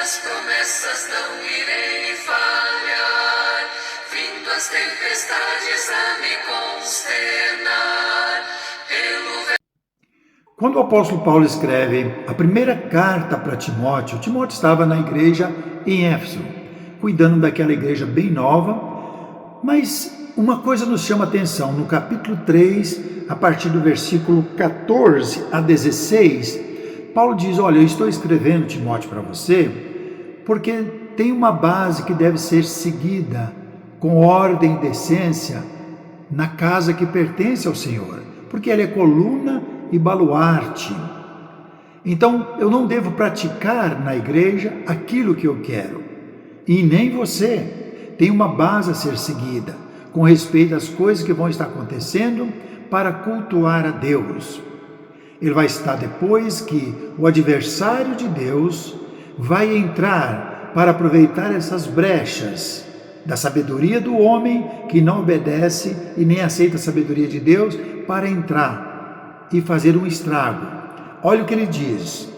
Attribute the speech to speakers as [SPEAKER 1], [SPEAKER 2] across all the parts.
[SPEAKER 1] minhas promessas não irei falhar, vindo as tempestades a me consternar.
[SPEAKER 2] Quando o apóstolo Paulo escreve a primeira carta para Timóteo, Timóteo estava na igreja em Éfeso, cuidando daquela igreja bem nova, mas uma coisa nos chama a atenção, no capítulo 3, a partir do versículo 14 a 16, Paulo diz, olha, eu estou escrevendo, Timóteo, para você, porque tem uma base que deve ser seguida com ordem e decência na casa que pertence ao Senhor, porque ela é coluna e baluarte. Então, eu não devo praticar na igreja aquilo que eu quero, e nem você. Tem uma base a ser seguida, com respeito às coisas que vão estar acontecendo para cultuar a Deus. Ele vai estar depois que o adversário de Deus vai entrar para aproveitar essas brechas da sabedoria do homem que não obedece e nem aceita a sabedoria de Deus para entrar e fazer um estrago. Olha o que ele diz: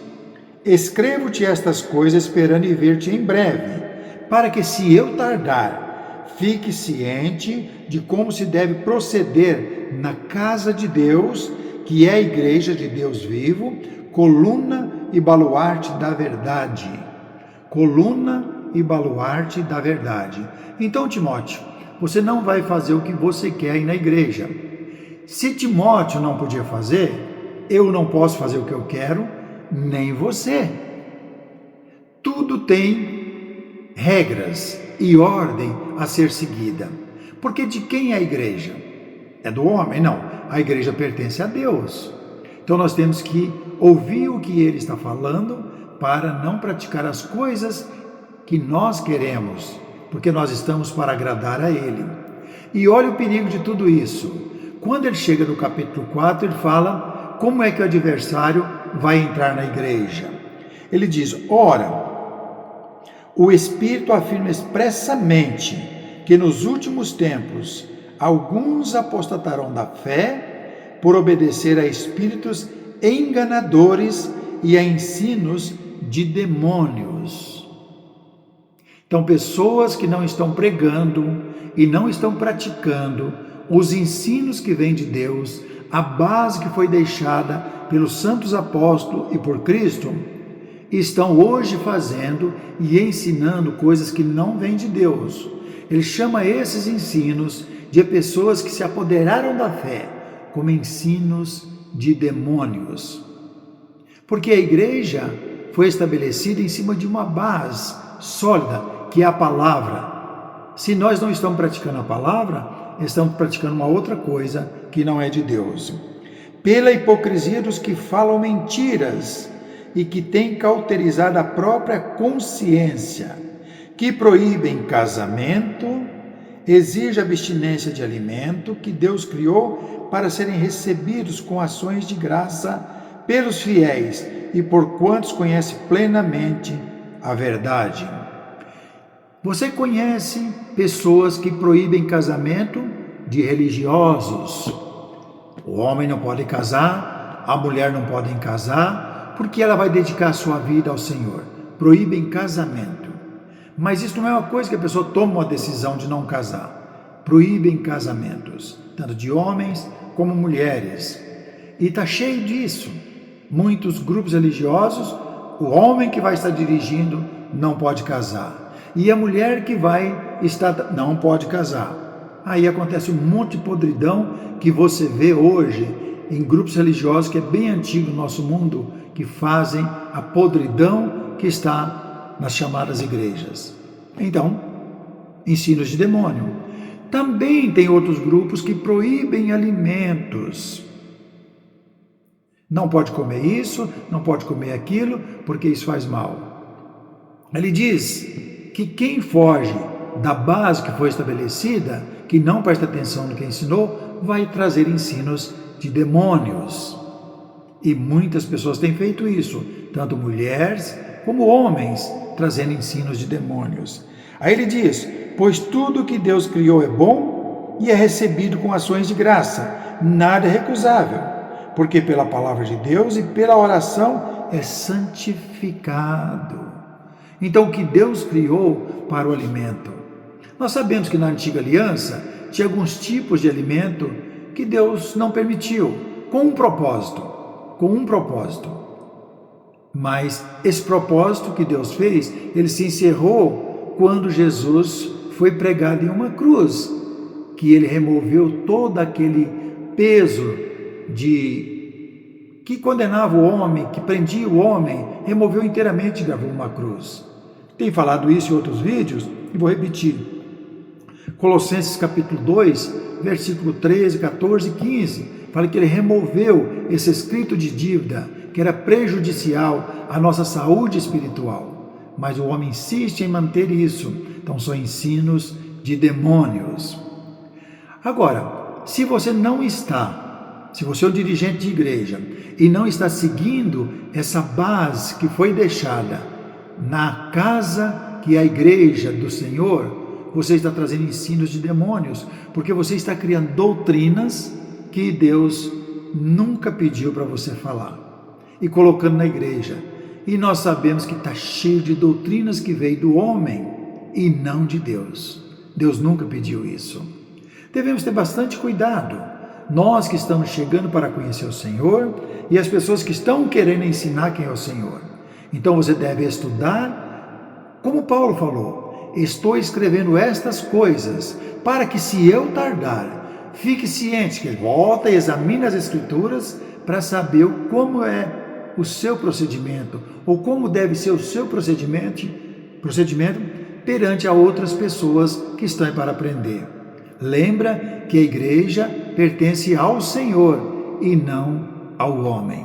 [SPEAKER 2] escrevo-te estas coisas esperando em ver-te em breve, para que, se eu tardar, fique ciente de como se deve proceder na casa de Deus, que é a igreja de Deus vivo, coluna e baluarte da verdade. Coluna e baluarte da verdade. Então, Timóteo, você não vai fazer o que você quer aí na igreja. Se Timóteo não podia fazer, eu não posso fazer o que eu quero, nem você. Tudo tem regras e ordem a ser seguida. Porque de quem é a igreja? É do homem? Não. A igreja pertence a Deus. Então nós temos que ouvir o que ele está falando para não praticar as coisas que nós queremos, porque nós estamos para agradar a ele. E olha o perigo de tudo isso. Quando ele chega no capítulo 4, ele fala como é que o adversário vai entrar na igreja. Ele diz, ora, o Espírito afirma expressamente que nos últimos tempos alguns apostatarão da fé por obedecer a espíritos enganadores e a ensinos de demônios. Então, pessoas que não estão pregando e não estão praticando os ensinos que vêm de Deus, a base que foi deixada pelos santos apóstolos e por Cristo, estão hoje fazendo e ensinando coisas que não vêm de Deus. Ele chama esses ensinos de pessoas que se apoderaram da fé como ensinos de demônios. Porque a igreja foi estabelecida em cima de uma base sólida, que é a palavra. Se nós não estamos praticando a palavra, estamos praticando uma outra coisa que não é de Deus. Pela hipocrisia dos que falam mentiras e que têm cauterizado a própria consciência, que proíbem casamento, exige abstinência de alimento que Deus criou para serem recebidos com ações de graça pelos fiéis e por quantos conhecem plenamente a verdade. Você conhece pessoas que proíbem casamento de religiosos? O homem não pode casar, a mulher não pode casar, porque ela vai dedicar a sua vida ao Senhor. Proíbem casamento. Mas isso não é uma coisa que a pessoa toma uma decisão de não casar. Proíbem casamentos, tanto de homens como mulheres. E está cheio disso. Muitos grupos religiosos, o homem que vai estar dirigindo não pode casar. E a mulher que vai estar não pode casar. Aí acontece um monte de podridão que você vê hoje em grupos religiosos, que é bem antigo no nosso mundo, que fazem a podridão que está nas chamadas igrejas. Então, ensinos de demônio. Também tem outros grupos que proíbem alimentos. Não pode comer isso, não pode comer aquilo, porque isso faz mal. Ele diz que quem foge da base que foi estabelecida, que não presta atenção no que ensinou, vai trazer ensinos de demônios. E muitas pessoas têm feito isso, tanto mulheres como homens, trazendo ensinos de demônios. Aí ele diz, pois tudo que Deus criou é bom e é recebido com ações de graça, nada é recusável, porque pela palavra de Deus e pela oração é santificado. Então, o que Deus criou para o alimento? Nós sabemos que na antiga aliança tinha alguns tipos de alimento que Deus não permitiu, com um propósito. Mas esse propósito que Deus fez, ele se encerrou quando Jesus foi pregado em uma cruz, que ele removeu todo aquele peso que condenava o homem, que prendia o homem, removeu inteiramente e gravou uma cruz. Tenho falado isso em outros vídeos e vou repetir. Colossenses capítulo 2, versículo 13, 14 e 15, fala que ele removeu esse escrito de dívida que era prejudicial à nossa saúde espiritual. Mas o homem insiste em manter isso. Então são ensinos de demônios. Agora, se você é um dirigente de igreja e não está seguindo essa base que foi deixada na casa que é a igreja do Senhor, você está trazendo ensinos de demônios, porque você está criando doutrinas que Deus nunca pediu para você falar e colocando na igreja. E nós sabemos que está cheio de doutrinas que veio do homem e não de Deus. Deus nunca pediu isso. Devemos ter bastante cuidado, nós que estamos chegando para conhecer o Senhor e as pessoas que estão querendo ensinar quem é o Senhor. Então você deve estudar, como Paulo falou, estou escrevendo estas coisas para que, se eu tardar, fique ciente que volta e examine as Escrituras para saber como é o seu procedimento, ou como deve ser o seu procedimento perante a outras pessoas que estão para aprender. Lembra que a igreja pertence ao Senhor e não ao homem.